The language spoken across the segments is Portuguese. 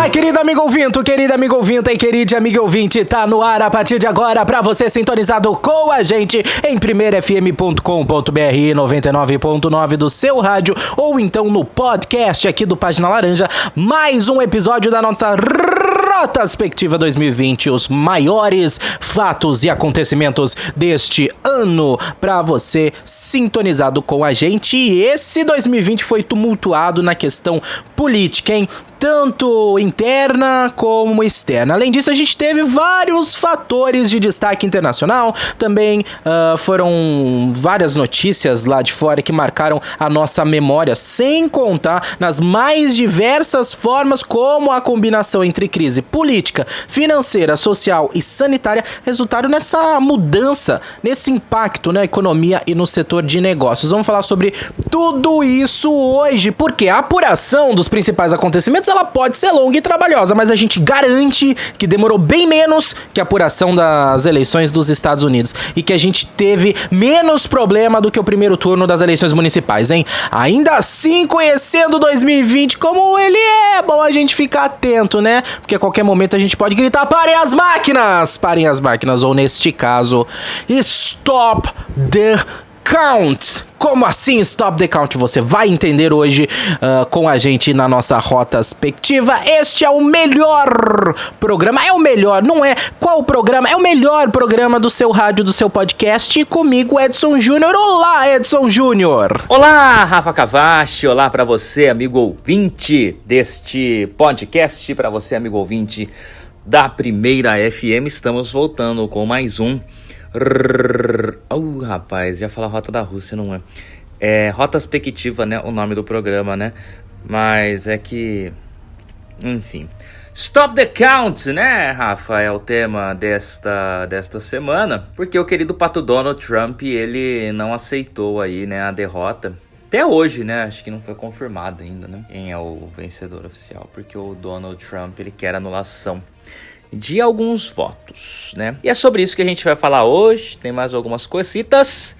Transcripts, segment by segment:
Olá, querido amigo ouvinte, querida amigo ouvinte e querida amiga ouvinte, tá no ar a partir de agora pra você sintonizado com a gente em primeirafm.com.br 99.9 do seu rádio ou então no podcast aqui do Página Laranja, mais um episódio da nossa Retrospectiva 2020, os maiores fatos e acontecimentos deste ano pra você sintonizado com a gente. E esse 2020 foi tumultuado na questão política, hein? Tanto interna como externa. Além disso, a gente teve vários fatores de destaque internacional. Também foram várias notícias lá de fora que marcaram a nossa memória, sem contar nas mais diversas formas como a combinação entre crise política, financeira, social e sanitária resultaram nessa mudança, nesse impacto na economia e no setor de negócios. Vamos falar sobre tudo isso hoje, porque a apuração dos principais acontecimentos ela pode ser longa e trabalhosa, mas a gente garante que demorou bem menos que a apuração das eleições dos Estados Unidos e que a gente teve menos problema do que o primeiro turno das eleições municipais, hein? Ainda assim, conhecendo 2020 como ele é bom a gente ficar atento, né? Porque a qualquer momento a gente pode gritar: parem as máquinas, ou neste caso, stop the count. Como assim Stop the Count? Você vai entender hoje com a gente na nossa Retrospectiva. Este é o melhor programa, é o melhor, não é qual programa, é o melhor programa do seu rádio, do seu podcast, e comigo, Edson Júnior. Olá, Edson Júnior. Olá, Rafa Cavachi, olá pra você, amigo ouvinte deste podcast, pra você, amigo ouvinte da Primeira FM. Estamos voltando com mais um rapaz, ia falar Rota da Rússia, não é? É Retrospectiva, né? O nome do programa, né? Mas é que... enfim. Stop the Count, né, Rafa? É o tema desta semana. Porque o querido pato Donald Trump, ele não aceitou aí, né, a derrota. Até hoje, né? Acho que não foi confirmado ainda, né? Quem é o vencedor oficial. Porque o Donald Trump, ele quer anulação de alguns votos, né? E é sobre isso que a gente vai falar hoje. Tem mais algumas coisitas.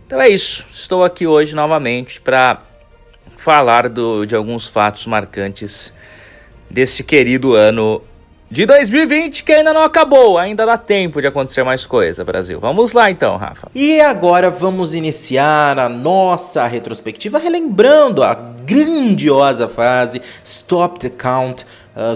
Então é isso. Estou aqui hoje novamente para falar de alguns fatos marcantes deste querido ano de 2020, que ainda não acabou. Ainda dá tempo de acontecer mais coisa, Brasil. Vamos lá então, Rafa. E agora vamos iniciar a nossa retrospectiva relembrando a grandiosa frase Stop the Count,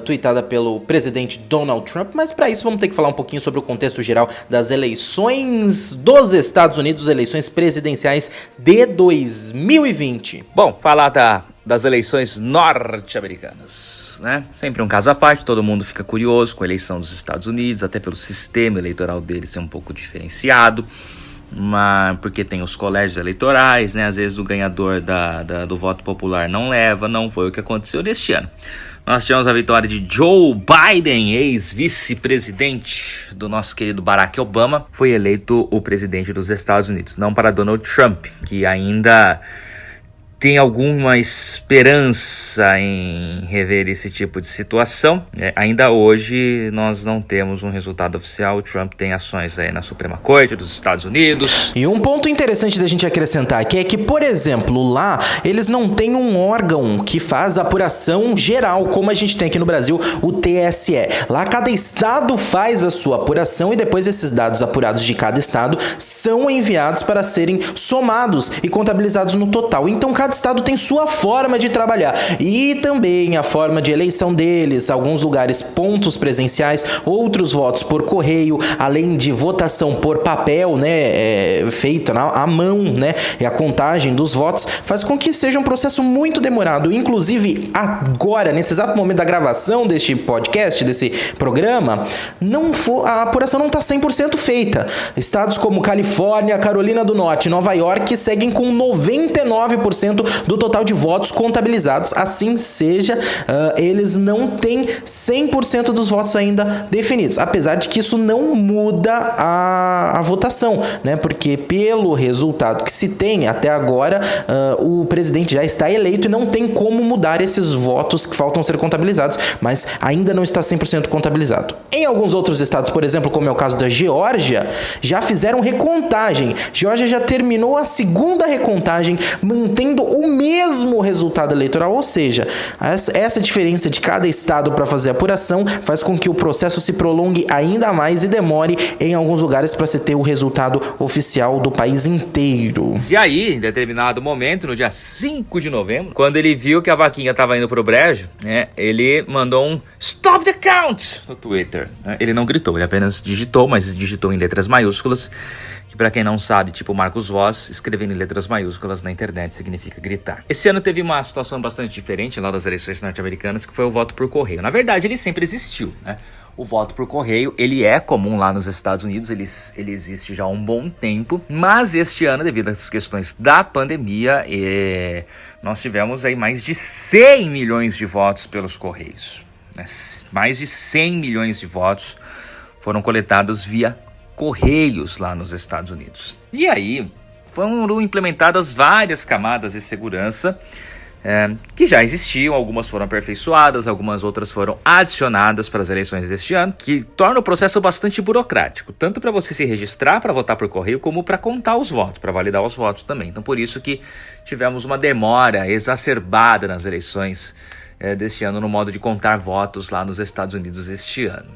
tweetada pelo presidente Donald Trump. Mas para isso vamos ter que falar um pouquinho sobre o contexto geral das eleições dos Estados Unidos, eleições presidenciais de 2020. Bom, falar das eleições norte-americanas, né? Sempre um caso à parte, todo mundo fica curioso com a eleição dos Estados Unidos, até pelo sistema eleitoral deles ser um pouco diferenciado, porque tem os colégios eleitorais, né? Às vezes o ganhador do voto popular não leva, não foi o que aconteceu neste ano. Nós tivemos a vitória de Joe Biden, ex-vice-presidente do nosso querido Barack Obama. Foi eleito o presidente dos Estados Unidos, não para Donald Trump, que ainda tem alguma esperança em rever esse tipo de situação. Ainda hoje nós não temos um resultado oficial. O Trump tem ações aí na Suprema Corte dos Estados Unidos. E um ponto interessante da gente acrescentar aqui é que, por exemplo, lá eles não têm um órgão que faz apuração geral, como a gente tem aqui no Brasil, o TSE. Lá cada estado faz a sua apuração e depois esses dados apurados de cada estado são enviados para serem somados e contabilizados no total. Então cada estado tem sua forma de trabalhar e também a forma de eleição deles, alguns lugares pontos presenciais, outros votos por correio, além de votação por papel, né, feita à mão, né, e a contagem dos votos faz com que seja um processo muito demorado. Inclusive agora, nesse exato momento da gravação deste podcast, desse programa, a apuração não está 100% feita. Estados como Califórnia, Carolina do Norte e Nova York seguem com 99% do total de votos contabilizados. Assim seja, eles não têm 100% dos votos ainda definidos, apesar de que isso não muda a votação, né? Porque pelo resultado que se tem até agora, o presidente já está eleito e não tem como mudar esses votos que faltam ser contabilizados, mas ainda não está 100% contabilizado. Em alguns outros estados, por exemplo, como é o caso da Geórgia, já fizeram recontagem. Geórgia já terminou a segunda recontagem, mantendo o mesmo resultado eleitoral, ou seja, essa diferença de cada estado para fazer a apuração faz com que o processo se prolongue ainda mais e demore em alguns lugares para se ter o resultado oficial do país inteiro. E aí, em determinado momento, no dia 5 de novembro, quando ele viu que a vaquinha estava indo pro brejo, né, ele mandou um "Stop the count" no Twitter. Ele não gritou, ele apenas digitou, mas digitou em letras maiúsculas, que pra quem não sabe, tipo Marcos Voss, escrevendo em letras maiúsculas na internet significa gritar. Esse ano teve uma situação bastante diferente lá das eleições norte-americanas, que foi o voto por correio. Na verdade, ele sempre existiu, né? O voto por correio, ele é comum lá nos Estados Unidos, ele existe já há um bom tempo, mas este ano, devido às questões da pandemia, nós tivemos aí mais de 100 milhões de votos pelos correios. Né? Mais de 100 milhões de votos foram coletados via correios lá nos Estados Unidos. E aí foram implementadas várias camadas de segurança que já existiam, algumas foram aperfeiçoadas, algumas outras foram adicionadas para as eleições deste ano, que torna o processo bastante burocrático, tanto para você se registrar para votar por correio, como para contar os votos, para validar os votos também. Então por isso que tivemos uma demora exacerbada nas eleições deste ano no modo de contar votos lá nos Estados Unidos este ano.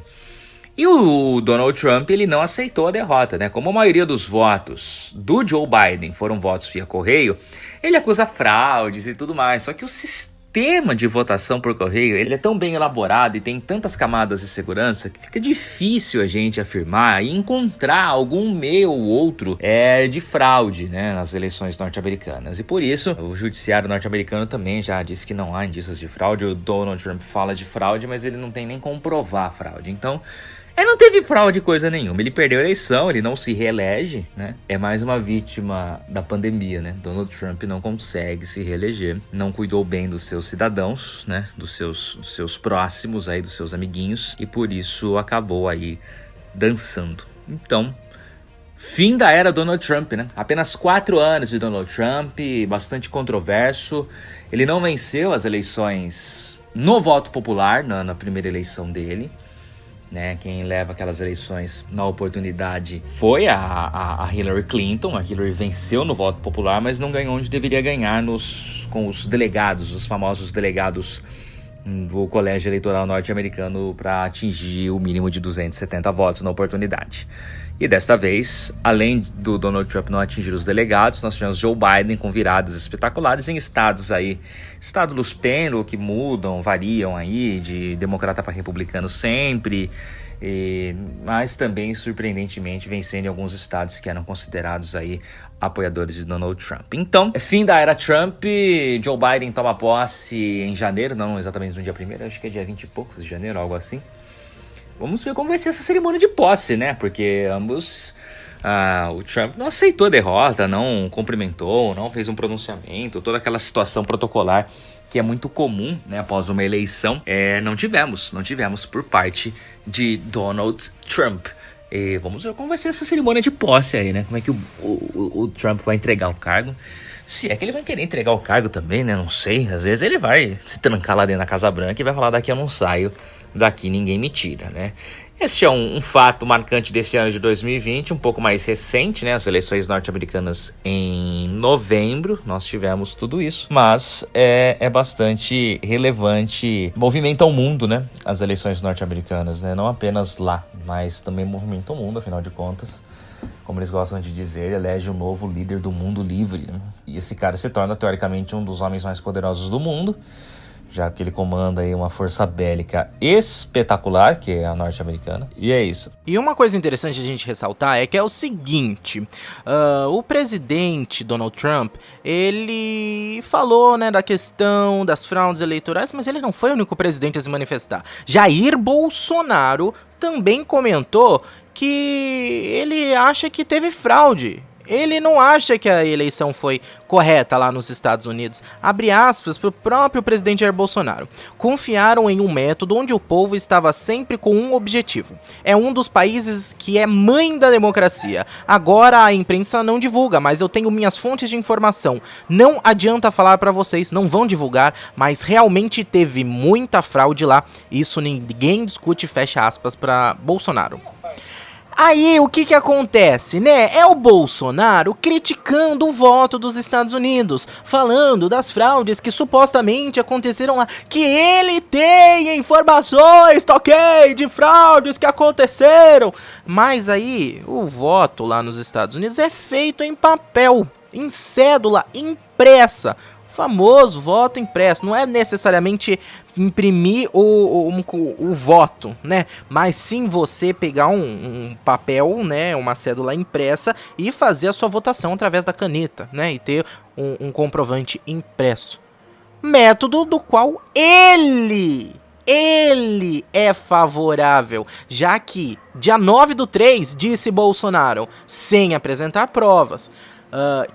E o Donald Trump, ele não aceitou a derrota, né? Como a maioria dos votos do Joe Biden foram votos via correio, ele acusa fraudes e tudo mais. Só que o sistema de votação por correio, ele é tão bem elaborado e tem tantas camadas de segurança que fica difícil a gente afirmar e encontrar algum meio ou outro de fraude, né, nas eleições norte-americanas. E por isso, o judiciário norte-americano também já disse que não há indícios de fraude. O Donald Trump fala de fraude, mas ele não tem nem como provar a fraude. Então, não teve fraude coisa nenhuma, ele perdeu a eleição, ele não se reelege, né? É mais uma vítima da pandemia, né? Donald Trump não consegue se reeleger, não cuidou bem dos seus cidadãos, né? Dos seus próximos aí, dos seus amiguinhos, e por isso acabou aí dançando. Então, fim da era Donald Trump, né? Apenas 4 anos de Donald Trump, bastante controverso. Ele não venceu as eleições no voto popular, na primeira eleição dele. Né, quem leva aquelas eleições na oportunidade foi a Hillary Clinton. A Hillary venceu no voto popular, mas não ganhou onde deveria ganhar com os delegados, os famosos delegados do Colégio Eleitoral norte-americano, para atingir o mínimo de 270 votos na oportunidade. E desta vez, além do Donald Trump não atingir os delegados, nós tivemos Joe Biden com viradas espetaculares em estados aí, estado dos pêndulos que mudam, variam aí, de democrata para republicano sempre, mas também, surpreendentemente, vencendo em alguns estados que eram considerados aí apoiadores de Donald Trump. Então, fim da era Trump. Joe Biden toma posse em janeiro, não exatamente no dia 1º, acho que é dia 20 e poucos de janeiro, algo assim. Vamos ver como vai ser essa cerimônia de posse, né? Porque o Trump não aceitou a derrota, não cumprimentou, não fez um pronunciamento, toda aquela situação protocolar que é muito comum, né, após uma eleição, não tivemos por parte de Donald Trump. E vamos ver como vai ser essa cerimônia de posse aí, né? Como é que o Trump vai entregar o cargo. Se é que ele vai querer entregar o cargo também, né? Não sei. Às vezes ele vai se trancar lá dentro da Casa Branca e vai falar: daqui eu não saio, daqui ninguém me tira, né? Este é um fato marcante deste ano de 2020, um pouco mais recente, né? As eleições norte-americanas em novembro, nós tivemos tudo isso. Mas é bastante relevante, movimenta o mundo, né? As eleições norte-americanas, né? Não apenas lá, mas também movimenta o mundo, afinal de contas. Como eles gostam de dizer, elege um novo líder do mundo livre, né? E esse cara se torna, teoricamente, um dos homens mais poderosos do mundo, já que ele comanda aí uma força bélica espetacular, que é a norte-americana. E é isso. E uma coisa interessante a gente ressaltar é que é o seguinte: o presidente Donald Trump, ele falou, né, da questão das fraudes eleitorais, mas ele não foi o único presidente a se manifestar. Jair Bolsonaro também comentou que ele acha que teve fraude. Ele não acha que a eleição foi correta lá nos Estados Unidos. Abre aspas para o próprio presidente Jair Bolsonaro. Confiaram em um método onde o povo estava sempre com um objetivo. É um dos países que é mãe da democracia. Agora a imprensa não divulga, mas eu tenho minhas fontes de informação. Não adianta falar para vocês, não vão divulgar, mas realmente teve muita fraude lá. Isso ninguém discute, fecha aspas para Bolsonaro. Aí, o que acontece, né? É o Bolsonaro criticando o voto dos Estados Unidos, falando das fraudes que supostamente aconteceram lá, que ele tem informações, tá ok, de fraudes que aconteceram. Mas aí, o voto lá nos Estados Unidos é feito em papel, em cédula impressa. Famoso voto impresso, não é necessariamente imprimir o voto, né? Mas sim você pegar um papel, né? Uma cédula impressa e fazer a sua votação através da caneta, né? E ter um comprovante impresso. Método do qual ele é favorável, já que dia 9/3 disse Bolsonaro, sem apresentar provas,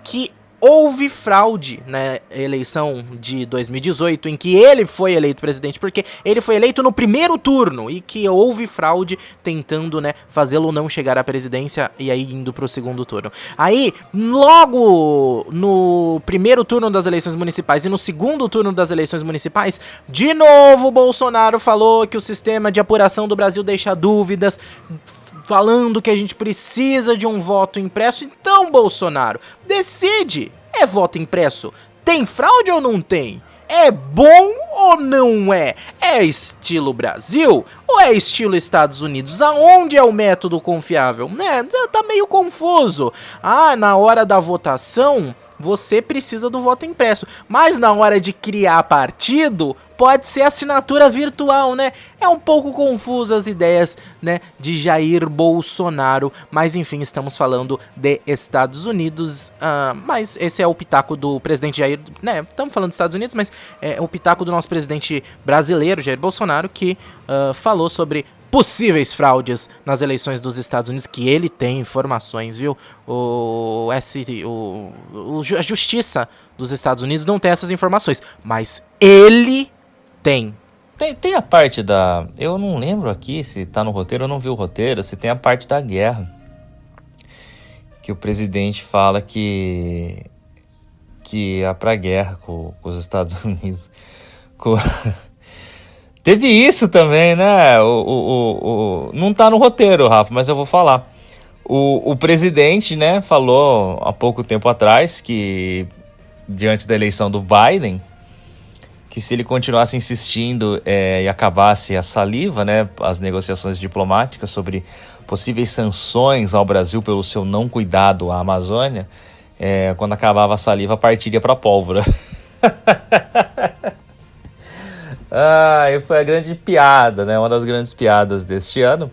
que houve fraude na eleição de 2018, em que ele foi eleito presidente, porque ele foi eleito no primeiro turno, e que houve fraude tentando, né, fazê-lo não chegar à presidência e aí indo pro segundo turno. Aí, logo no primeiro turno das eleições municipais e no segundo turno das eleições municipais, de novo Bolsonaro falou que o sistema de apuração do Brasil deixa dúvidas, falando que a gente precisa de um voto impresso. Então, Bolsonaro, decide. É voto impresso? Tem fraude ou não tem? É bom ou não é? É estilo Brasil ou é estilo Estados Unidos? Aonde é o método confiável? Né? Tá meio confuso. Na hora da votação, você precisa do voto impresso. Mas na hora de criar partido, pode ser assinatura virtual, né? É um pouco confuso as ideias, né, de Jair Bolsonaro. Mas enfim, estamos falando de Estados Unidos. Mas esse é o pitaco do presidente Jair, né? Estamos falando dos Estados Unidos, mas é o pitaco do nosso presidente brasileiro, Jair Bolsonaro, que falou sobre possíveis fraudes nas eleições dos Estados Unidos, que ele tem informações, viu? A Justiça dos Estados Unidos não tem essas informações, mas ele tem. Tem a parte da... Eu não lembro aqui se tá no roteiro, eu não vi o roteiro, se tem a parte da guerra. Que o presidente fala que ia pra guerra com os Estados Unidos. Teve isso também, né? Não tá no roteiro, Rafa, mas eu vou falar. O presidente, né, falou há pouco tempo atrás que, diante da eleição do Biden, que se ele continuasse insistindo e acabasse a saliva, né, as negociações diplomáticas sobre possíveis sanções ao Brasil pelo seu não cuidado à Amazônia, quando acabava a saliva, partiria para a pólvora. E foi a grande piada, né? Uma das grandes piadas deste ano.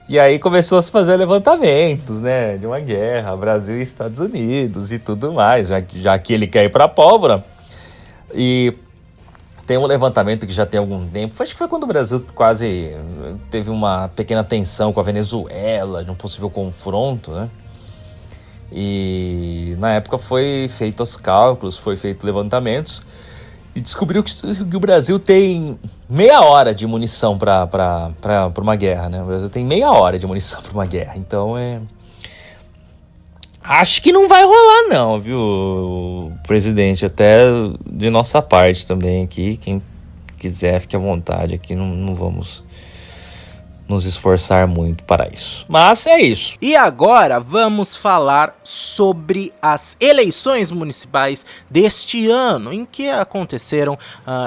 E aí começou a se fazer levantamentos, né? De uma guerra, Brasil e Estados Unidos e tudo mais, já que ele quer ir para a pólvora. E tem um levantamento que já tem algum tempo. Acho que foi quando o Brasil quase teve uma pequena tensão com a Venezuela, de um possível confronto, né? E na época foi feito os cálculos, foi feito levantamentos. E descobriu que o Brasil tem meia hora de munição para uma guerra, né? O Brasil tem meia hora de munição para uma guerra. Então, acho que não vai rolar não, viu, presidente? Até de nossa parte também aqui. Quem quiser, fique à vontade aqui. Não vamos nos esforçar muito para isso. Mas é isso. E agora vamos falar sobre as eleições municipais deste ano, em que aconteceram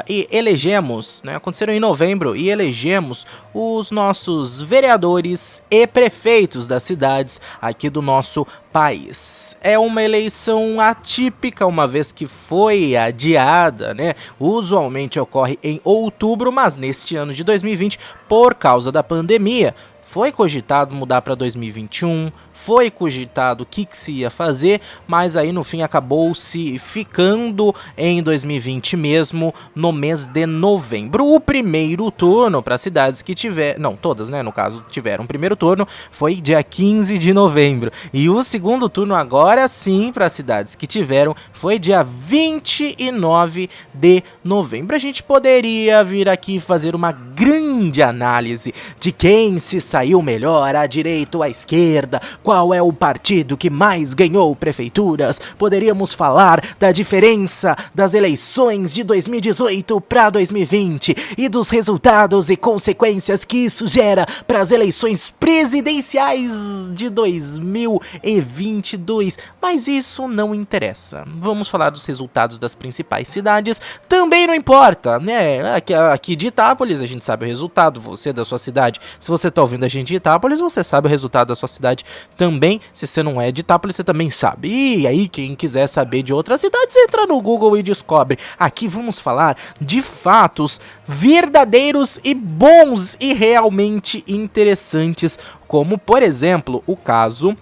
e elegemos, né? Aconteceram em novembro e elegemos os nossos vereadores e prefeitos das cidades aqui do nosso país. É uma eleição atípica, uma vez que foi adiada, né? Usualmente ocorre em outubro, mas neste ano de 2020, por causa da pandemia, foi cogitado mudar para 2021, foi cogitado o que se ia fazer, mas aí no fim acabou-se ficando em 2020 mesmo, no mês de novembro. O primeiro turno para cidades que tiveram, não, todas, né, no caso, tiveram o primeiro turno, foi dia 15 de novembro. E o segundo turno, agora sim, para cidades que tiveram, foi dia 29 de novembro. A gente poderia vir aqui fazer uma grande análise de quem se saiu saiu melhor, a direita ou a esquerda? Qual é o partido que mais ganhou prefeituras? Poderíamos falar da diferença das eleições de 2018 para 2020 e dos resultados e consequências que isso gera para as eleições presidenciais de 2022. Mas isso não interessa. Vamos falar dos resultados das principais cidades. Também não importa, né? Aqui de Itápolis a gente sabe o resultado, você da sua cidade. Se você tá ouvindo a gente de Itápolis, você sabe o resultado da sua cidade também. Se você não é de Itápolis, você também sabe. E aí, quem quiser saber de outras cidades, entra no Google e descobre. Aqui vamos falar de fatos verdadeiros e bons e realmente interessantes, como, por exemplo, o caso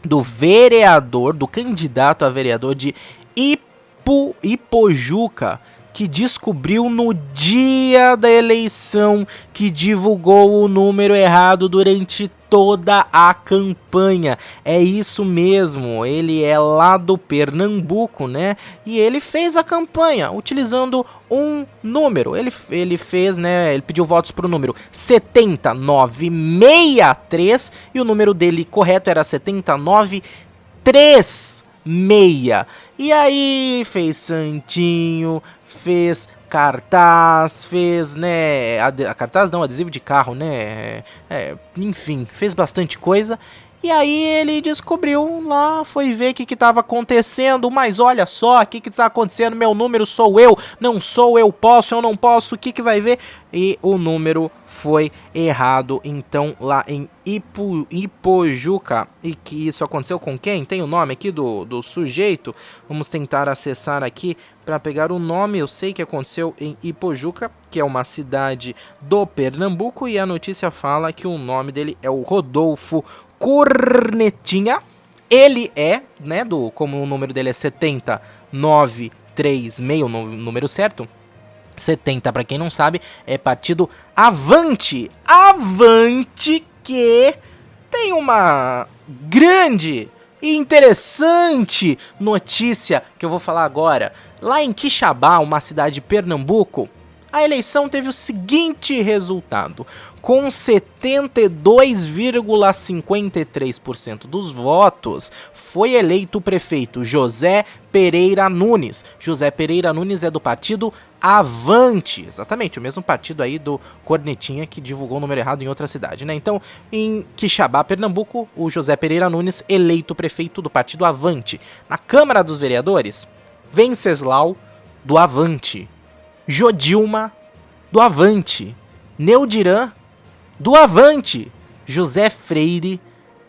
do vereador, do candidato a vereador de Ipojuca, que descobriu no dia da eleição que divulgou o número errado durante toda a campanha. É isso mesmo, ele é lá do Pernambuco, né? E ele fez a campanha utilizando um número. Ele fez, né? Ele pediu votos pro número 70963 e o número dele correto era 70936. E aí fez santinho, fez cartaz, fez, né, cartaz não, adesivo de carro, né, enfim, fez bastante coisa. E aí ele descobriu lá, foi ver o que estava acontecendo, mas olha só, o que está acontecendo, meu número sou eu, não sou eu posso, eu não posso, o que vai ver? E o número foi errado, então lá em Ipojuca, e que isso aconteceu com quem? Tem o nome aqui do sujeito, vamos tentar acessar aqui para pegar o nome. Eu sei que aconteceu em Ipojuca, que é uma cidade do Pernambuco, e a notícia fala que o nome dele é o Rodolfo Cornetinha. Ele é, né, como o número dele é 70936, o número certo, 70, para quem não sabe, é partido Avante. Avante que tem uma grande e interessante notícia que eu vou falar agora. Lá em Quixabá, uma cidade de Pernambuco, a eleição teve o seguinte resultado: com 72,53% dos votos, foi eleito o prefeito José Pereira Nunes. José Pereira Nunes é do partido Avante, exatamente, o mesmo partido aí do Cornetinha que divulgou o número errado em outra cidade, né? Então, em Quixabá, Pernambuco, o José Pereira Nunes, eleito prefeito do partido Avante. Na Câmara dos Vereadores, Venceslau, do Avante. Jodilma, do Avante. Neudirã, do Avante. José Freire,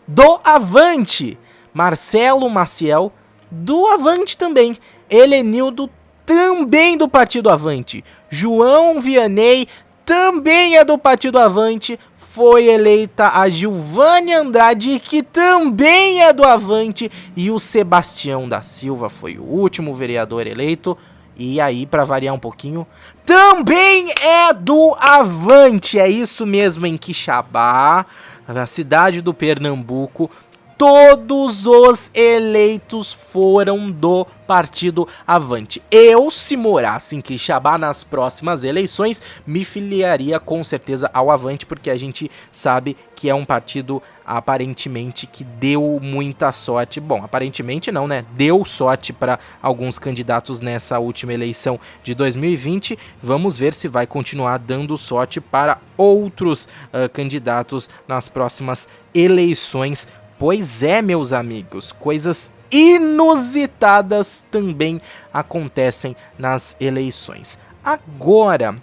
do Avante. Marcelo Maciel, do Avante também. Helenildo, também do partido Avante. João Vianney, também é do partido Avante. Foi eleita a Gilvânia Andrade, que também é do Avante. E o Sebastião da Silva foi o último vereador eleito. E aí, para variar um pouquinho, também é do Avante. É isso mesmo, em Quixabá, na cidade do Pernambuco, todos os eleitos foram do partido Avante. Eu, se morasse em Quixabá nas próximas eleições, me filiaria com certeza ao Avante, porque a gente sabe que é um partido aparentemente que deu muita sorte. Bom, aparentemente não, né? Deu sorte para alguns candidatos nessa última eleição de 2020. Vamos ver se vai continuar dando sorte para outros candidatos nas próximas eleições. Pois é, meus amigos, coisas inusitadas também acontecem nas eleições. Agora,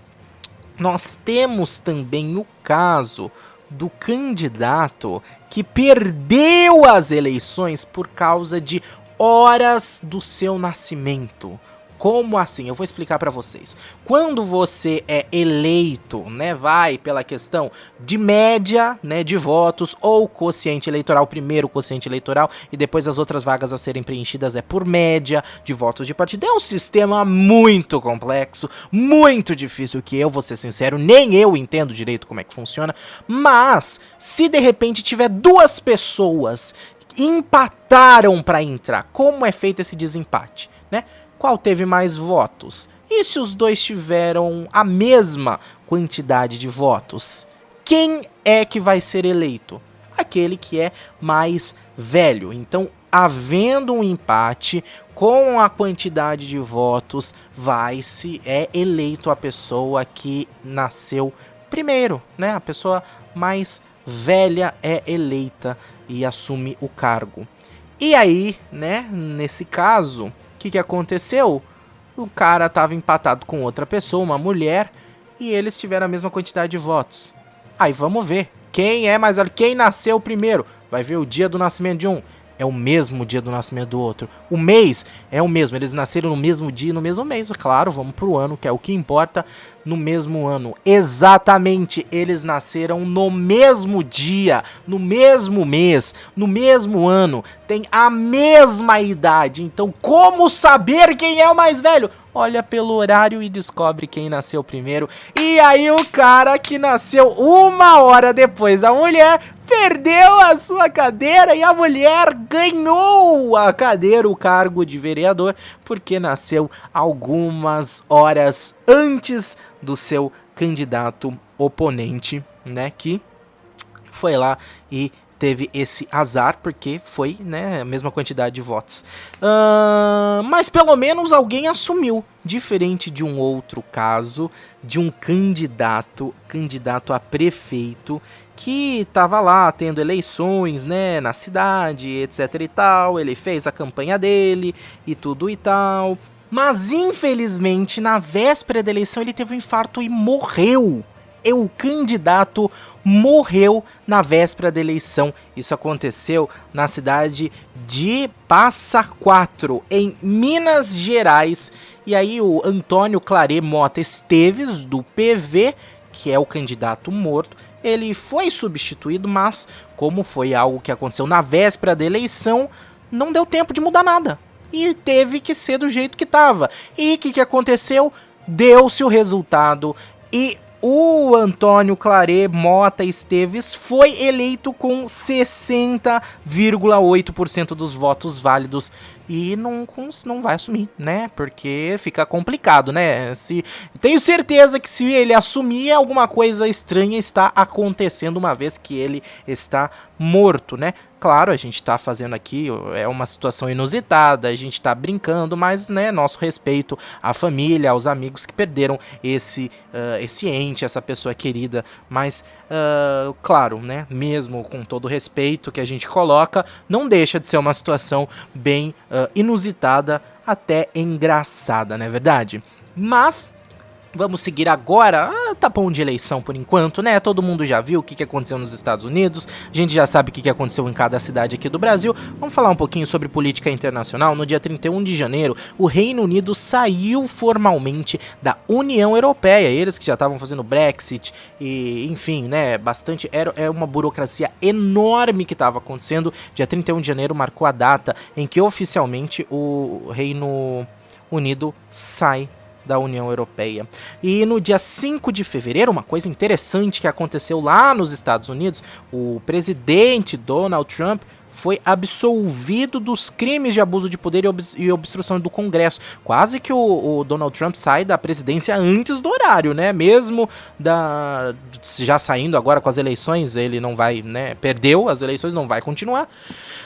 nós temos também o caso do candidato que perdeu as eleições por causa de horas do seu nascimento. Como assim? Eu vou explicar para vocês. Quando você é eleito, né, vai pela questão de média, né, de votos ou quociente eleitoral, primeiro quociente eleitoral e depois as outras vagas a serem preenchidas é por média de votos de partido. É um sistema muito complexo, muito difícil, que eu vou ser sincero, nem eu entendo direito como é que funciona, mas se de repente tiver duas pessoas que empataram para entrar, como é feito esse desempate, né? Qual teve mais votos? E se os dois tiveram a mesma quantidade de votos? quem é que vai ser eleito? Aquele que é mais velho. Então, havendo um empate, com a quantidade de votos, é eleito a pessoa que nasceu primeiro, né? A pessoa mais velha é eleita e assume o cargo. E aí, né, nesse caso, o que aconteceu? O cara estava empatado com outra pessoa, uma mulher, e eles tiveram a mesma quantidade de votos. Aí vamos ver quem é mais velho, quem nasceu primeiro. Vai ver o dia do nascimento de um. É o mesmo dia do nascimento do outro. O mês é o mesmo. Eles nasceram no mesmo dia e no mesmo mês. Claro, vamos pro ano, que é o que importa, no mesmo ano. Exatamente, eles nasceram no mesmo dia, no mesmo mês, no mesmo ano. Tem a mesma idade. Então, como saber quem é o mais velho? Olha pelo horário e descobre quem nasceu primeiro. E aí o cara que nasceu 1 hora depois da mulher perdeu a sua cadeira e a mulher ganhou a cadeira, o cargo de vereador, porque nasceu algumas horas antes do seu candidato oponente, né, que foi lá e teve esse azar, porque foi, né, a mesma quantidade de votos. Mas pelo menos alguém assumiu, diferente de um outro caso, de um candidato a prefeito, que estava lá tendo eleições, né, na cidade, etc e tal. Ele fez a campanha dele e tudo e tal. Mas infelizmente, na véspera da eleição, ele teve um infarto e morreu. O candidato morreu na véspera da eleição. Isso aconteceu na cidade de Passa Quatro, em Minas Gerais. E aí o Antônio Claret Mota Esteves, do PV, que é o candidato morto, ele foi substituído, mas como foi algo que aconteceu na véspera da eleição, não deu tempo de mudar nada. E teve que ser do jeito que estava. E o que aconteceu? Deu-se o resultado e o Antônio Claret Mota Esteves foi eleito com 60,8% dos votos válidos e não vai assumir, né? Porque fica complicado, né? Tenho certeza que se ele assumir, alguma coisa estranha está acontecendo, uma vez que ele está morto, né? Claro, a gente tá fazendo aqui, é uma situação inusitada, a gente tá brincando, mas, né, nosso respeito à família, aos amigos que perderam esse ente, essa pessoa querida, mas, claro, né, mesmo com todo o respeito que a gente coloca, não deixa de ser uma situação bem inusitada, até engraçada, não é verdade? Mas vamos seguir agora, tá bom de eleição por enquanto, né? Todo mundo já viu o que aconteceu nos Estados Unidos, a gente já sabe o que aconteceu em cada cidade aqui do Brasil. Vamos falar um pouquinho sobre política internacional. No dia 31 de janeiro, o Reino Unido saiu formalmente da União Europeia. Eles que já estavam fazendo Brexit e, enfim, né, é uma burocracia enorme que estava acontecendo. Dia 31 de janeiro marcou a data em que oficialmente o Reino Unido sai da União Europeia. E no dia 5 de fevereiro, uma coisa interessante que aconteceu lá nos Estados Unidos, o presidente Donald Trump foi absolvido dos crimes de abuso de poder e obstrução do Congresso. Quase que o Donald Trump sai da presidência antes do horário, né? Mesmo já saindo agora com as eleições, ele não vai, né? Perdeu as eleições, não vai continuar.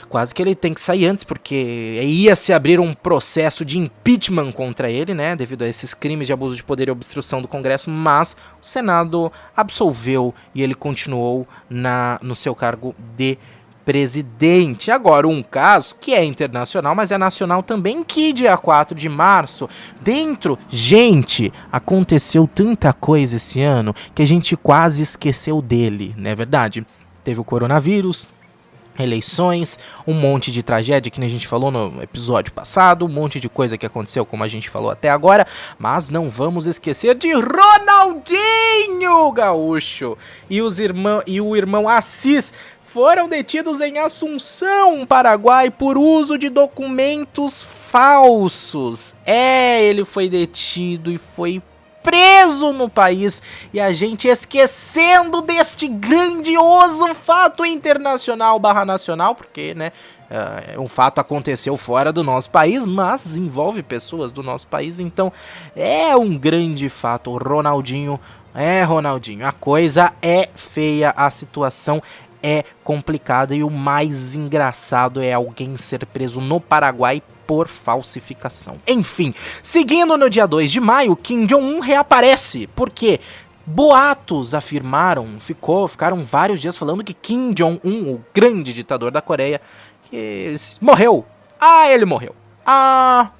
Quase que ele tem que sair antes, porque ia se abrir um processo de impeachment contra ele, né? Devido a esses crimes de abuso de poder e obstrução do Congresso, mas o Senado absolveu e ele continuou no seu cargo de presidente. Agora, um caso que é internacional, mas é nacional também, que dia 4 de março, gente, aconteceu tanta coisa esse ano que a gente quase esqueceu dele, não é verdade? Teve o coronavírus, eleições, um monte de tragédia que a gente falou no episódio passado, um monte de coisa que aconteceu como a gente falou até agora, mas não vamos esquecer de Ronaldinho Gaúcho e o irmão Assis foram detidos em Assunção, Paraguai, por uso de documentos falsos. Ele foi detido e foi preso no país, e a gente esquecendo deste grandioso fato internacional / nacional, porque, né, um fato aconteceu fora do nosso país, mas envolve pessoas do nosso país, então é um grande fato. O Ronaldinho É, Ronaldinho, a coisa é feia, a situação é complicada e o mais engraçado é alguém ser preso no Paraguai por falsificação. Enfim, seguindo no dia 2 de maio, Kim Jong-un reaparece, porque boatos afirmaram, ficaram vários dias falando que Kim Jong-un, o grande ditador da Coreia, que morreu. Ele morreu.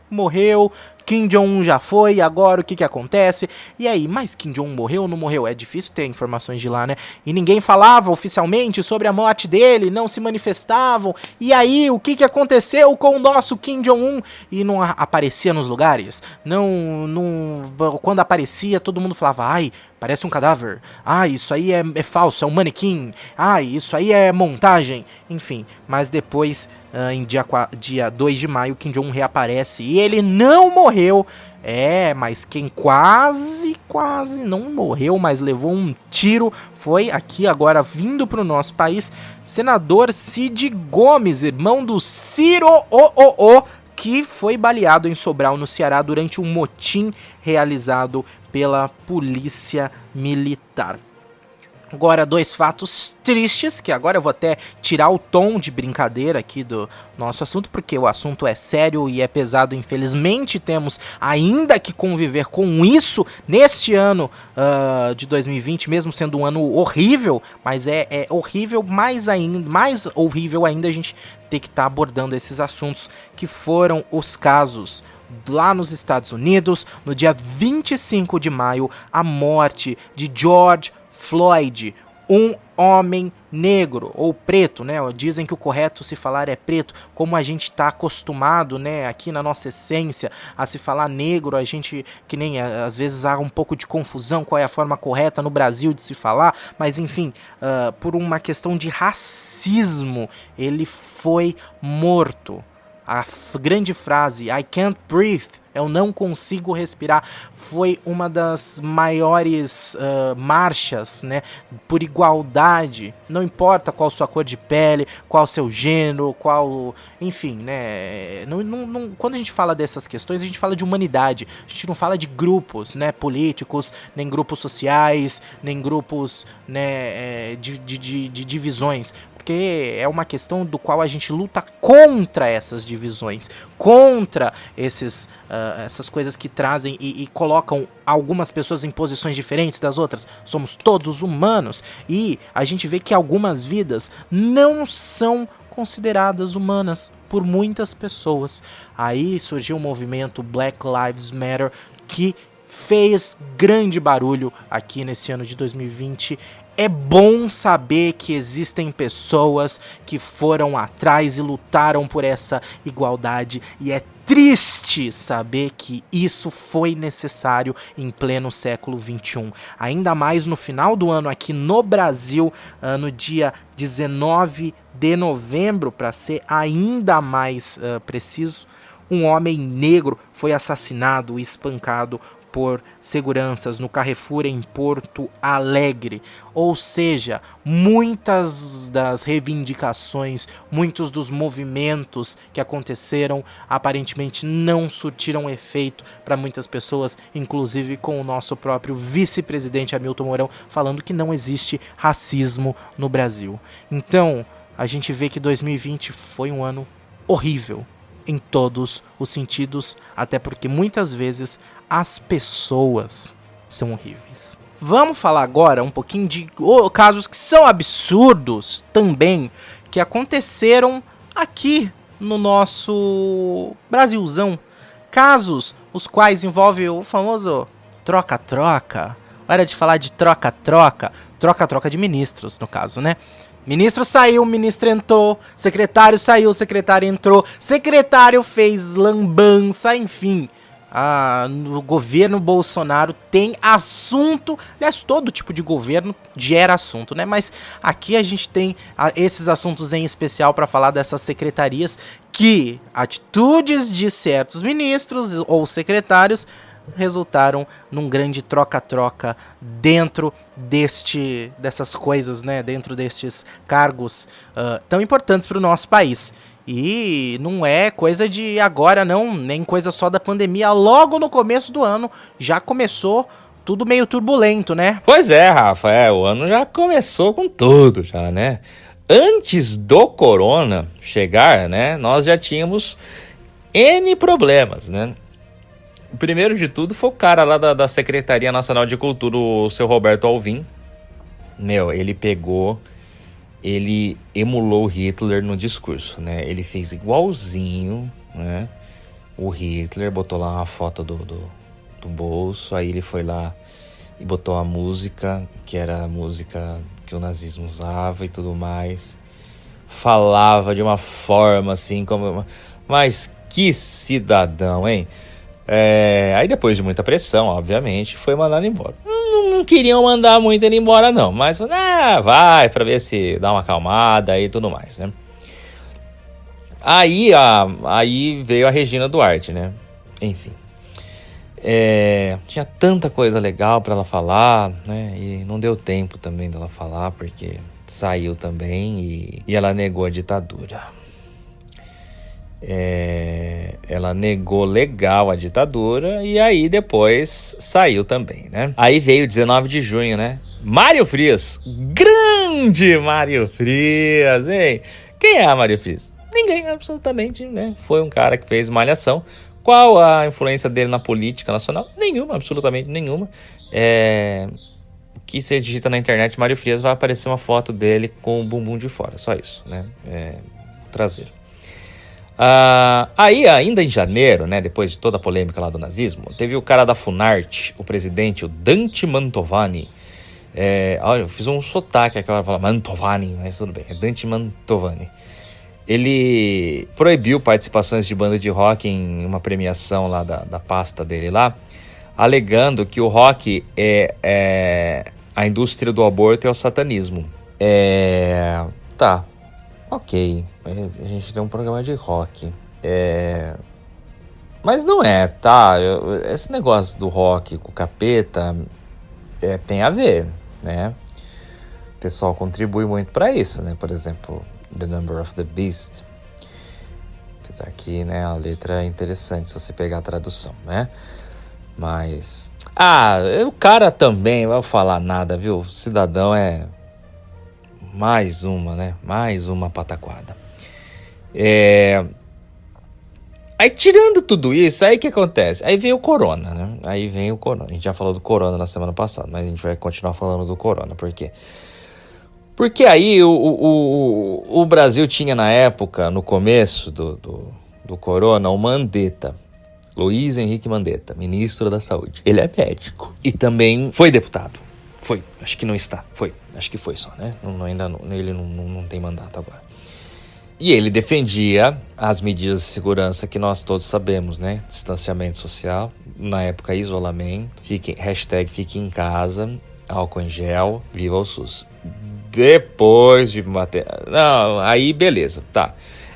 Morreu. Kim Jong-un já foi, agora o que acontece? E aí, mas Kim Jong-un morreu ou não morreu? É difícil ter informações de lá, né? E ninguém falava oficialmente sobre a morte dele, não se manifestavam. E aí, o que aconteceu com o nosso Kim Jong-un? E não aparecia nos lugares? Quando aparecia, todo mundo falava, parece um cadáver. Isso aí é falso, é um manequim. Isso aí é montagem. Enfim, mas depois, em dia 2 de maio, Kim Jong-un reaparece e ele não morreu. Mas quem quase não morreu, mas levou um tiro, foi aqui agora vindo pro nosso país, senador Cid Gomes, irmão do Ciro que foi baleado em Sobral, no Ceará, durante um motim realizado pela polícia militar. Agora, 2 fatos tristes, que agora eu vou até tirar o tom de brincadeira aqui do nosso assunto, porque o assunto é sério e é pesado, infelizmente temos ainda que conviver com isso neste ano de 2020, mesmo sendo um ano horrível, mas é horrível, mais horrível ainda a gente ter que estar abordando esses assuntos, que foram os casos lá nos Estados Unidos, no dia 25 de maio, a morte de George Floyd, um homem negro ou preto, né? Dizem que o correto se falar é preto, como a gente está acostumado, né? Aqui na nossa essência a se falar negro, a gente que nem às vezes há um pouco de confusão qual é a forma correta no Brasil de se falar, mas enfim, por uma questão de racismo, ele foi morto. A grande frase, I can't breathe, eu não consigo respirar, foi uma das maiores marchas, né, por igualdade, não importa qual sua cor de pele, qual seu gênero, enfim, né, quando a gente fala dessas questões, a gente fala de humanidade, a gente não fala de grupos, né, políticos, nem grupos sociais, nem grupos, né, de divisões, porque é uma questão do qual a gente luta contra essas divisões, contra essas coisas que trazem e colocam algumas pessoas em posições diferentes das outras. Somos todos humanos e a gente vê que algumas vidas não são consideradas humanas por muitas pessoas. Aí surgiu o movimento Black Lives Matter, que fez grande barulho aqui nesse ano de 2020. É bom saber que existem pessoas que foram atrás e lutaram por essa igualdade, e é triste saber que isso foi necessário em pleno século XXI. Ainda mais no final do ano aqui no Brasil, no dia 19 de novembro, para ser ainda mais preciso, um homem negro foi assassinado e espancado por seguranças no Carrefour em Porto Alegre. Ou seja, muitas das reivindicações, muitos dos movimentos que aconteceram aparentemente não surtiram efeito para muitas pessoas, inclusive com o nosso próprio vice-presidente Hamilton Mourão falando que não existe racismo no Brasil. Então, a gente vê que 2020 foi um ano horrível em todos os sentidos, até porque muitas vezes as pessoas são horríveis. Vamos falar agora um pouquinho de casos que são absurdos também, que aconteceram aqui no nosso Brasilzão. Casos os quais envolvem o famoso troca-troca. Hora de falar de troca-troca. Troca-troca de ministros, no caso, né? Ministro saiu, ministro entrou, secretário saiu, secretário entrou, secretário fez lambança, enfim. No governo Bolsonaro tem assunto, aliás, todo tipo de governo gera assunto, né? Mas aqui a gente tem esses assuntos em especial para falar dessas secretarias, que atitudes de certos ministros ou secretários resultaram num grande troca-troca dentro dessas coisas, né? Dentro destes cargos tão importantes para o nosso país. E não é coisa de agora não, nem coisa só da pandemia. Logo no começo do ano já começou tudo meio turbulento, né? Pois é, Rafa, o ano já começou com tudo já, né? Antes do corona chegar, né, nós já tínhamos N problemas, né? O primeiro de tudo foi o cara lá da Secretaria Nacional de Cultura, o seu Roberto Alvim. Ele emulou Hitler no discurso, né? Ele fez igualzinho, né? O Hitler botou lá uma foto do bolso, aí ele foi lá e botou a música, que era a música que o nazismo usava e tudo mais. Falava de uma forma assim, mas que cidadão, hein? Aí depois de muita pressão, obviamente, foi mandado embora. Não queriam mandar muito ele embora não, mas vai pra ver se dá uma acalmada e tudo mais, né? Aí veio a Regina Duarte, né? Enfim. Tinha tanta coisa legal pra ela falar, né? E não deu tempo também dela falar, porque saiu também e ela negou a ditadura. Ela negou legal a ditadura e aí depois saiu também, né? Aí veio 19 de junho, né? Mário Frias, grande Mário Frias, hein? Quem é Mário Frias? Ninguém, absolutamente, né? Foi um cara que fez Malhação. Qual a influência dele na política nacional? Nenhuma, absolutamente nenhuma. Que você digita na internet Mário Frias, vai aparecer uma foto dele com o bumbum de fora, só isso, né? Traseiro. Aí, ainda em janeiro, né, depois de toda a polêmica lá do nazismo, teve o cara da Funarte, o presidente, o Dante Mantovani. Olha, eu fiz um sotaque aqui, eu falar Mantovani, mas tudo bem, é Dante Mantovani. Ele proibiu participações de banda de rock em uma premiação lá da pasta dele lá, alegando que o rock a indústria do aborto é o satanismo. Tá. Ok, a gente tem um programa de rock. Mas não tá? Esse negócio do rock com o capeta tem a ver, né? O pessoal contribui muito para isso, né? Por exemplo, The Number of the Beast. Apesar que, né, a letra é interessante se você pegar a tradução, né? Mas... o cara também, não vou falar nada, viu? Cidadão mais uma, né? Mais uma pataquada. Aí, tirando tudo isso, aí o que acontece? Aí vem o corona, né? Aí vem o corona. A gente já falou do corona na semana passada, mas a gente vai continuar falando do corona. Por quê? Porque aí o Brasil tinha na época, no começo do corona, o Mandetta. Luiz Henrique Mandetta, ministro da Saúde. Ele é médico. E também foi deputado. Foi, acho que não está. Foi, acho que foi só, né? Ele não tem mandato agora. E ele defendia as medidas de segurança que nós todos sabemos, né? Distanciamento social, na época isolamento, hashtag fique em casa, álcool em gel, viva o SUS. Depois de bater... Não, aí beleza, tá.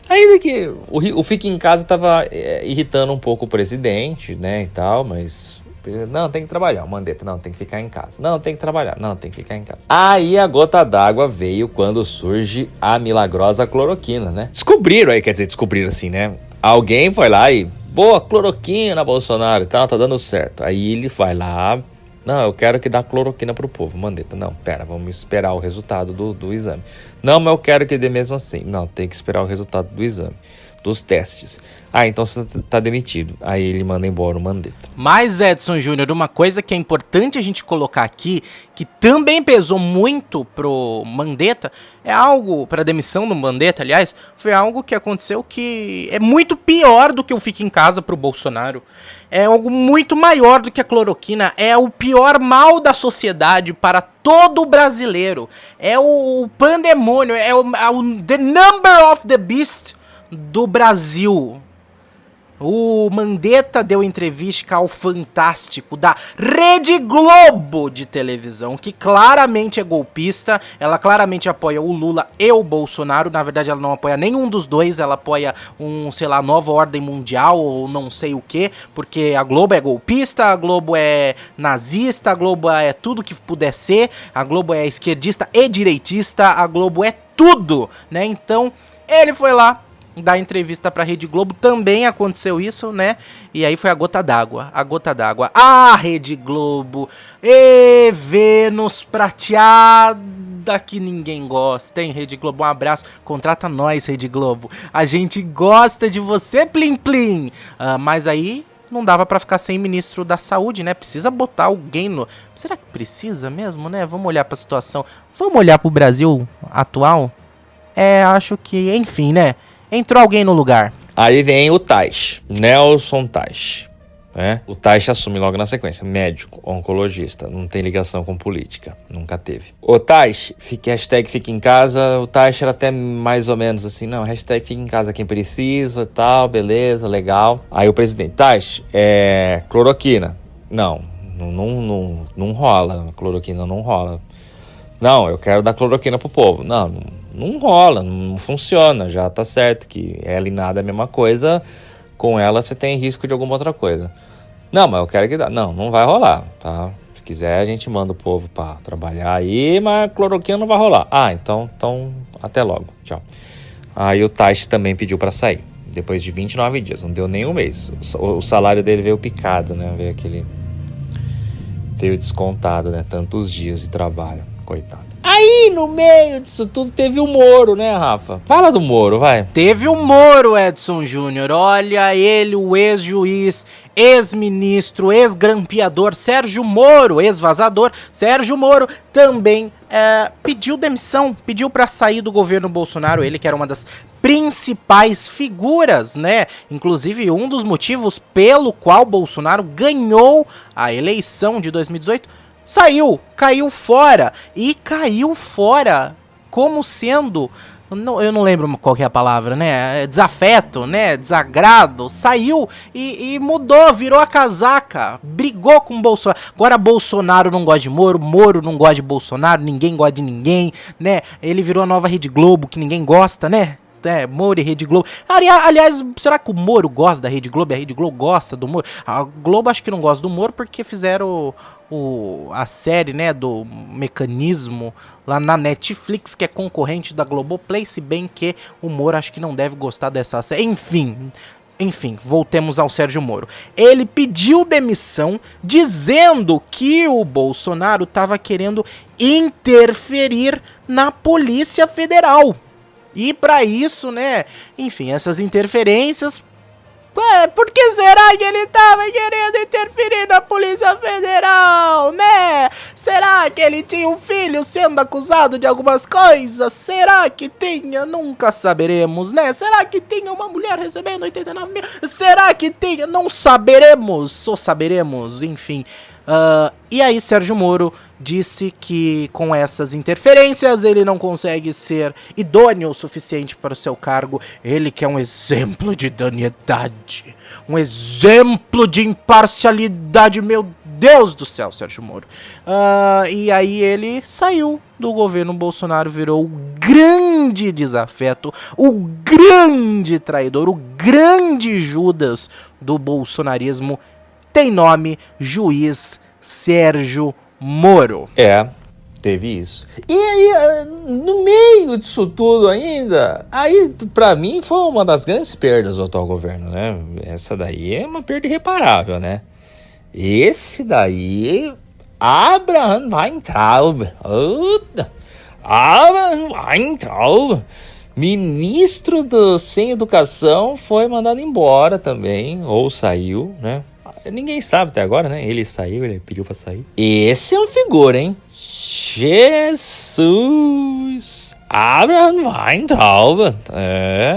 Ainda que o fique em casa tava irritando um pouco o presidente, né, e tal, mas... Não, tem que trabalhar. O Mandetta, não, tem que ficar em casa. Não, tem que trabalhar. Não, tem que ficar em casa. Aí a gota d'água veio quando surge a milagrosa cloroquina, né? Descobriram assim, né? Alguém foi lá e... Boa, cloroquina, Bolsonaro e tal, tá dando certo. Aí ele vai lá... Não, eu quero que dá cloroquina pro povo. Mandetta, não, pera, vamos esperar o resultado do exame. Não, mas eu quero que dê mesmo assim. Não, tem que esperar o resultado do exame, dos testes. Então você tá demitido. Aí ele manda embora o Mandetta. Mas, Edson Júnior, uma coisa que é importante a gente colocar aqui, que também pesou muito pro Mandetta, pra demissão do Mandetta, aliás, foi algo que aconteceu que é muito pior do que o Fique em Casa pro Bolsonaro. É algo muito maior do que a cloroquina, é o pior mal da sociedade para todo brasileiro. É o pandemônio, the number of the beast do Brasil. O Mandetta deu entrevista ao Fantástico da Rede Globo de televisão, que claramente é golpista, ela claramente apoia o Lula e o Bolsonaro. Na verdade ela não apoia nenhum dos dois, ela apoia nova ordem mundial ou não sei o que, porque a Globo é golpista, a Globo é nazista, a Globo é tudo que puder ser, a Globo é esquerdista e direitista, a Globo é tudo, né? Então ele foi lá dar entrevista pra Rede Globo, também aconteceu isso, né? E aí foi a gota d'água, a gota d'água. Ah, Rede Globo, e Vênus prateada que ninguém gosta, hein, Rede Globo? Um abraço, contrata nós, Rede Globo. A gente gosta de você, Plim Plim. Mas aí não dava pra ficar sem ministro da saúde, né? Precisa botar alguém no... Será que precisa mesmo, né? Vamos olhar pra situação. Vamos olhar pro Brasil atual? Acho que, enfim, né? Entrou alguém no lugar. Aí vem o Taish, Nelson Taish. O Taish assume logo na sequência, médico, oncologista, não tem ligação com política, nunca teve. O Taish, hashtag fica em casa, o Taish era até mais ou menos assim, não, hashtag fica em casa quem precisa e tal, beleza, legal. Aí o presidente, Taish, cloroquina, não rola, cloroquina não rola. Não, eu quero dar cloroquina pro povo, não rola, não funciona, já tá certo que ela e nada é a mesma coisa. Com ela você tem risco de alguma outra coisa. Não, mas eu quero que dá. Não vai rolar, tá? Se quiser a gente manda o povo pra trabalhar aí, mas cloroquina não vai rolar. Então até logo, tchau. Aí o Taish também pediu pra sair, depois de 29 dias, não deu nem um mês. O salário dele veio picado, né? Veio descontado, né? Tantos dias de trabalho, coitado. Aí, no meio disso tudo, teve o Moro, né, Rafa? Fala do Moro, vai. Teve o Moro, Edson Júnior. Olha ele, o ex-juiz, ex-ministro, ex-grampeador Sérgio Moro, ex-vazador Sérgio Moro, também pediu demissão, pediu pra sair do governo Bolsonaro. Ele que era uma das principais figuras, né? Inclusive, um dos motivos pelo qual Bolsonaro ganhou a eleição de 2018... caiu fora, e caiu fora como sendo, eu não lembro qual que é a palavra, né, desafeto, né, desagrado, saiu e mudou, virou a casaca, brigou com Bolsonaro. Agora Bolsonaro não gosta de Moro, Moro não gosta de Bolsonaro, ninguém gosta de ninguém, né, ele virou a nova Rede Globo que ninguém gosta, né. Moro e Rede Globo. Aliás, será que o Moro gosta da Rede Globo e a Rede Globo gosta do Moro? A Globo acho que não gosta do Moro porque fizeram a série, né, do Mecanismo lá na Netflix, que é concorrente da Globoplay, se bem que o Moro acho que não deve gostar dessa série. Enfim, voltemos ao Sérgio Moro. Ele pediu demissão dizendo que o Bolsonaro estava querendo interferir na Polícia Federal. E pra isso, né, enfim, essas interferências... por que será que ele tava querendo interferir na Polícia Federal, né? Será que ele tinha um filho sendo acusado de algumas coisas? Será que tinha? Nunca saberemos, né? Será que tinha uma mulher recebendo 89 mil? Será que tinha? Não saberemos, só saberemos, enfim... e aí Sérgio Moro disse que com essas interferências ele não consegue ser idôneo o suficiente para o seu cargo. Ele que é um exemplo de idoneidade, um exemplo de imparcialidade, meu Deus do céu, Sérgio Moro. E aí ele saiu do governo Bolsonaro, virou o grande desafeto, o grande traidor, o grande Judas do bolsonarismo. Tem nome, juiz Sérgio Moro. Teve isso. E aí, no meio disso tudo ainda, aí pra mim foi uma das grandes perdas do atual governo, né? Essa daí é uma perda irreparável, né? Esse daí, Abraham Weintraub, ministro sem educação, foi mandado embora também, ou saiu, né? Ninguém sabe até agora, né? Ele saiu, ele pediu pra sair. Esse é um figura, hein? Jesus! Abraham Weintraub.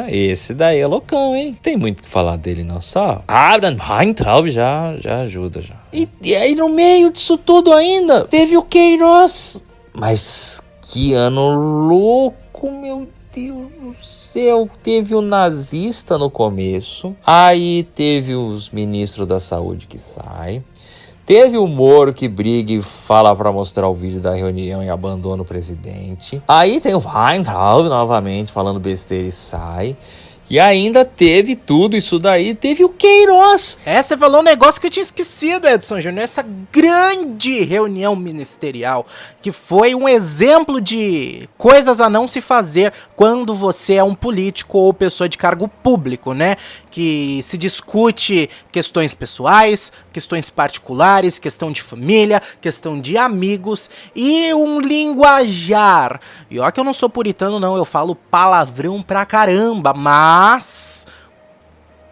Esse daí é loucão, hein? Tem muito o que falar dele, não só. Abraham Weintraub já ajuda, já. E aí, no meio disso tudo ainda, teve o Queiroz. Mas que ano louco, meu Deus do céu. Teve o nazista no começo. Aí teve os ministros da saúde que saem. Teve o Moro que briga e fala pra mostrar o vídeo da reunião e abandona o presidente. Aí tem o Weintraub novamente falando besteira e sai. E ainda teve tudo isso daí, teve o Queiroz. Você falou um negócio que eu tinha esquecido, Edson Júnior. Essa grande reunião ministerial, que foi um exemplo de coisas a não se fazer quando você é um político ou pessoa de cargo público, né? Que se discute questões pessoais, questões particulares, questão de família, questão de amigos e um linguajar. E ó que eu não sou puritano não, eu falo palavrão pra caramba, mas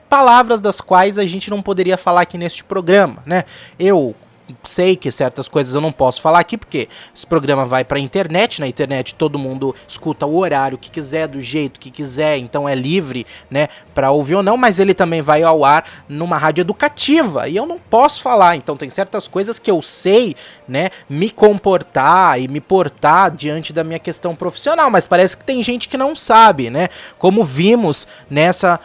palavras das quais a gente não poderia falar aqui neste programa, né? Eu sei que certas coisas eu não posso falar aqui porque esse programa vai pra internet, na internet todo mundo escuta o horário que quiser, do jeito que quiser, então é livre, né, pra ouvir ou não, mas ele também vai ao ar numa rádio educativa e eu não posso falar, então tem certas coisas que eu sei, né, me comportar e me portar diante da minha questão profissional, mas parece que tem gente que não sabe, né, como vimos nessa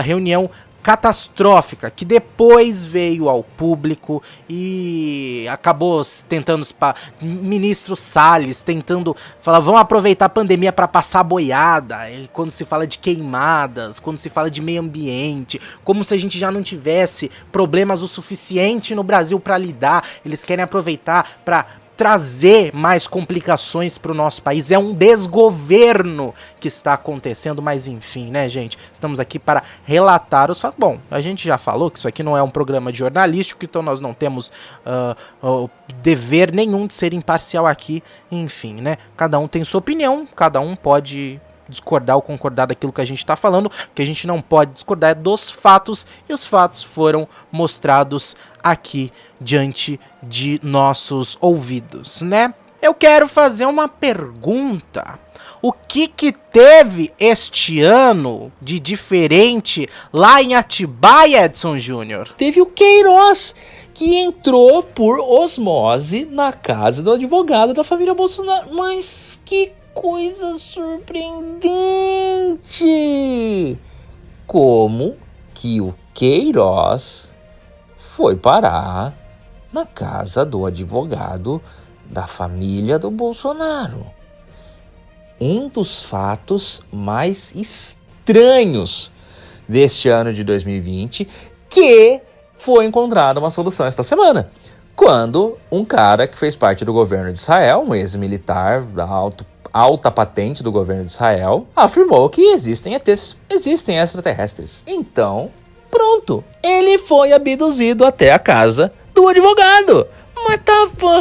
reunião catastrófica, que depois veio ao público e acabou tentando, ministro Salles tentando falar, vamos aproveitar a pandemia para passar boiada, e quando se fala de queimadas, quando se fala de meio ambiente, como se a gente já não tivesse problemas o suficiente no Brasil para lidar, eles querem aproveitar para trazer mais complicações para o nosso país. É um desgoverno que está acontecendo, mas enfim, né, gente? Estamos aqui para relatar os fatos. Bom, a gente já falou que isso aqui não é um programa de jornalístico, então nós não temos dever nenhum de ser imparcial aqui. Enfim, né? Cada um tem sua opinião, cada um pode discordar ou concordar daquilo que a gente está falando. O que a gente não pode discordar é dos fatos, e os fatos foram mostrados aqui diante de nossos ouvidos, né? Eu quero fazer uma pergunta. O que teve este ano de diferente lá em Atibaia, Edson Júnior? Teve o Queiroz, que entrou por osmose na casa do advogado da família Bolsonaro. Mas que coisa surpreendente! Como que o Queiroz foi parar na casa do advogado da família do Bolsonaro? Um dos fatos mais estranhos deste ano de 2020, que foi encontrada uma solução esta semana, quando um cara que fez parte do governo de Israel, um ex-militar da alta patente do governo de Israel, afirmou que existem ETs, existem extraterrestres. Então, pronto, ele foi abduzido até a casa do advogado. Mas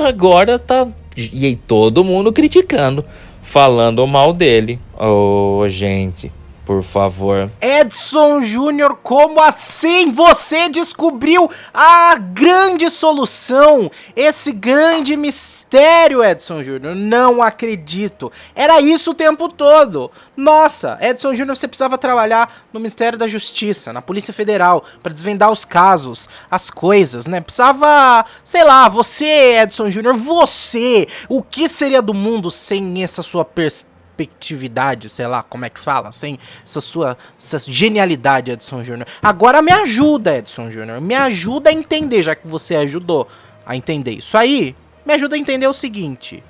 agora tá... E aí todo mundo criticando, falando mal dele. Ô, gente, por favor. Edson Júnior, como assim você descobriu a grande solução? Esse grande mistério, Edson Júnior, não acredito. Era isso o tempo todo. Nossa, Edson Júnior, você precisava trabalhar no Ministério da Justiça, na Polícia Federal, para desvendar os casos, as coisas, né? Precisava, sei lá, você, Edson Júnior, você, o que seria do mundo sem essa sua perspectividade, sei lá, como é que fala, sem essa genialidade, Edson Júnior. Agora me ajuda, Edson Júnior, me ajuda a entender, já que você ajudou a entender isso aí, me ajuda a entender o seguinte: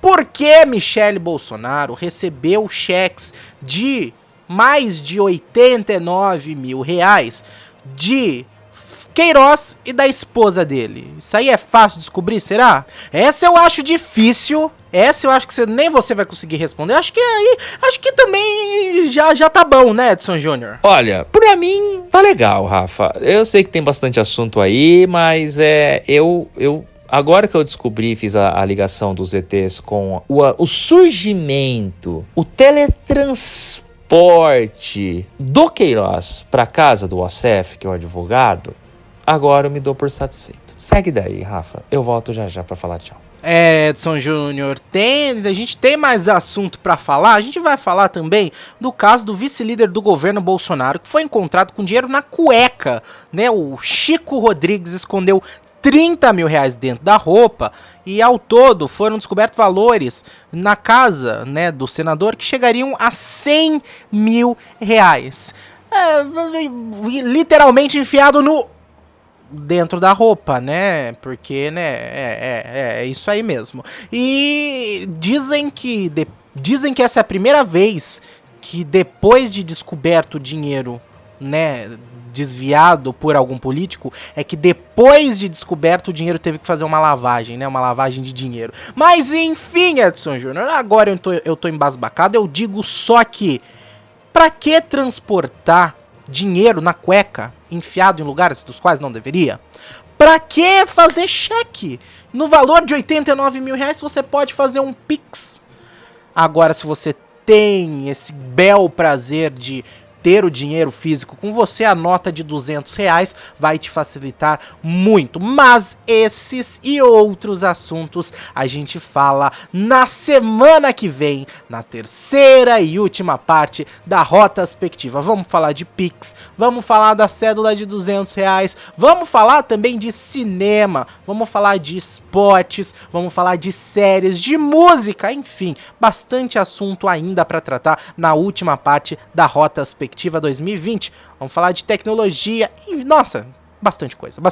por que Michele Bolsonaro recebeu cheques de mais de 89 mil reais de Queiroz e da esposa dele? Isso aí é fácil de descobrir, será? Essa eu acho difícil. Essa eu acho que nem você vai conseguir responder. Acho que também já tá bom, né, Edson Júnior? Olha, pra mim tá legal, Rafa. Eu sei que tem bastante assunto aí, mas agora que eu descobri, fiz a ligação dos ETs com o surgimento, o teletransporte do Queiroz pra casa do Wassef, que é o advogado, agora eu me dou por satisfeito. Segue daí, Rafa. Eu volto já pra falar tchau. Edson Júnior, a gente tem mais assunto pra falar. A gente vai falar também do caso do vice-líder do governo Bolsonaro, que foi encontrado com dinheiro na cueca, né? O Chico Rodrigues escondeu 30 mil reais dentro da roupa e ao todo foram descobertos valores na casa, né, do senador que chegariam a 100 mil reais. Literalmente enfiado dentro da roupa, né? Porque, né, é isso aí mesmo. E dizem que essa é a primeira vez que depois de descoberto o dinheiro, né, desviado por algum político, é que depois de descoberto o dinheiro teve que fazer uma lavagem, né, uma lavagem de dinheiro. Mas enfim, Edson Júnior, agora eu tô embasbacado, eu digo só que pra que transportar dinheiro na cueca, enfiado em lugares dos quais não deveria? Pra que fazer cheque? No valor de 89 mil reais você pode fazer um Pix. Agora, se você tem esse bel prazer de ter o dinheiro físico com você, a nota de R$200 vai te facilitar muito. Mas esses e outros assuntos a gente fala na semana que vem, na terceira e última parte da Rotaspectiva. Vamos falar de Pix, vamos falar da cédula de R$200, vamos falar também de cinema, vamos falar de esportes, vamos falar de séries, de música, enfim, bastante assunto ainda para tratar na última parte da Rotaspectiva 2020, vamos falar de tecnologia e, nossa, bastante coisa,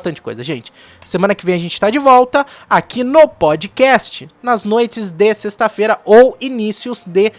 gente. Semana que vem a gente tá de volta aqui no podcast, nas noites de sexta-feira ou inícios de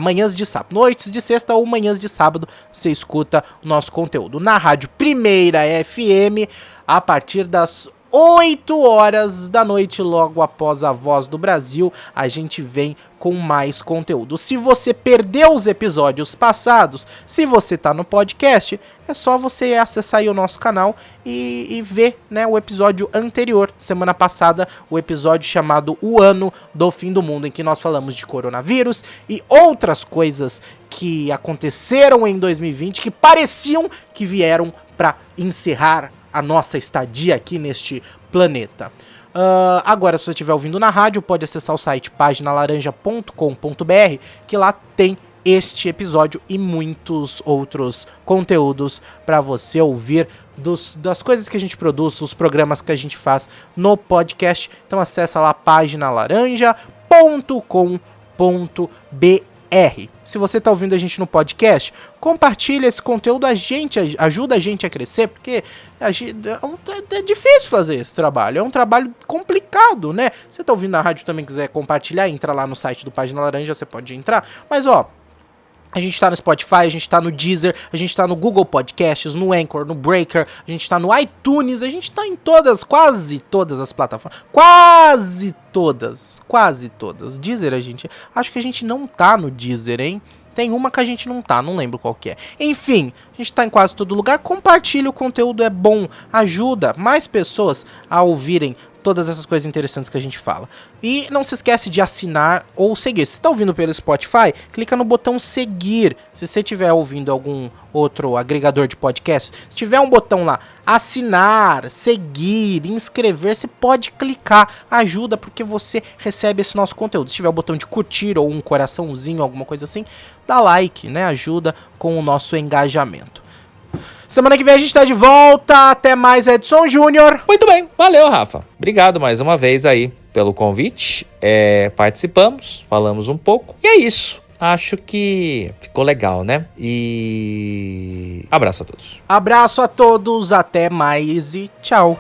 manhãs de sábado. Noites de sexta ou manhãs de sábado, você escuta o nosso conteúdo na Rádio Primeira FM, a partir das 8 horas da noite, logo após a Voz do Brasil, a gente vem com mais conteúdo. Se você perdeu os episódios passados, se você tá no podcast, é só você acessar aí o nosso canal e ver, né, o episódio anterior, semana passada, o episódio chamado O Ano do Fim do Mundo, em que nós falamos de coronavírus e outras coisas que aconteceram em 2020 que pareciam que vieram para encerrar a nossa estadia aqui neste planeta. Agora, se você estiver ouvindo na rádio, pode acessar o site paginalaranja.com.br, que lá tem este episódio e muitos outros conteúdos para você ouvir das coisas que a gente produz, os programas que a gente faz no podcast. Então acessa lá paginalaranja.com.br. Se você está ouvindo a gente no podcast, compartilha esse conteúdo, ajuda a gente a crescer, porque é difícil fazer esse trabalho, é um trabalho complicado, né? Se você está ouvindo na rádio e também quiser compartilhar, entra lá no site do Página Laranja, você pode entrar, mas a gente tá no Spotify, a gente tá no Deezer, a gente tá no Google Podcasts, no Anchor, no Breaker, a gente tá no iTunes, a gente tá em quase todas as plataformas. Quase todas. Deezer, acho que a gente não tá no Deezer, hein? Tem uma que a gente não tá, não lembro qual que é. Enfim, a gente tá em quase todo lugar. Compartilha o conteúdo, é bom, ajuda mais pessoas a ouvirem todas essas coisas interessantes que a gente fala. E não se esquece de assinar ou seguir. Se você está ouvindo pelo Spotify, clica no botão seguir. Se você estiver ouvindo algum outro agregador de podcast, se tiver um botão lá, assinar, seguir, inscrever, você pode clicar. Ajuda porque você recebe esse nosso conteúdo. Se tiver o botão de curtir ou um coraçãozinho, alguma coisa assim, dá like, né? Ajuda com o nosso engajamento. Semana que vem a gente tá de volta. Até mais, Edson Júnior. Muito bem, valeu, Rafa. Obrigado mais uma vez aí pelo convite. Participamos, falamos um pouco. E é isso. Acho que ficou legal, né? E abraço a todos. Abraço a todos, até mais e tchau.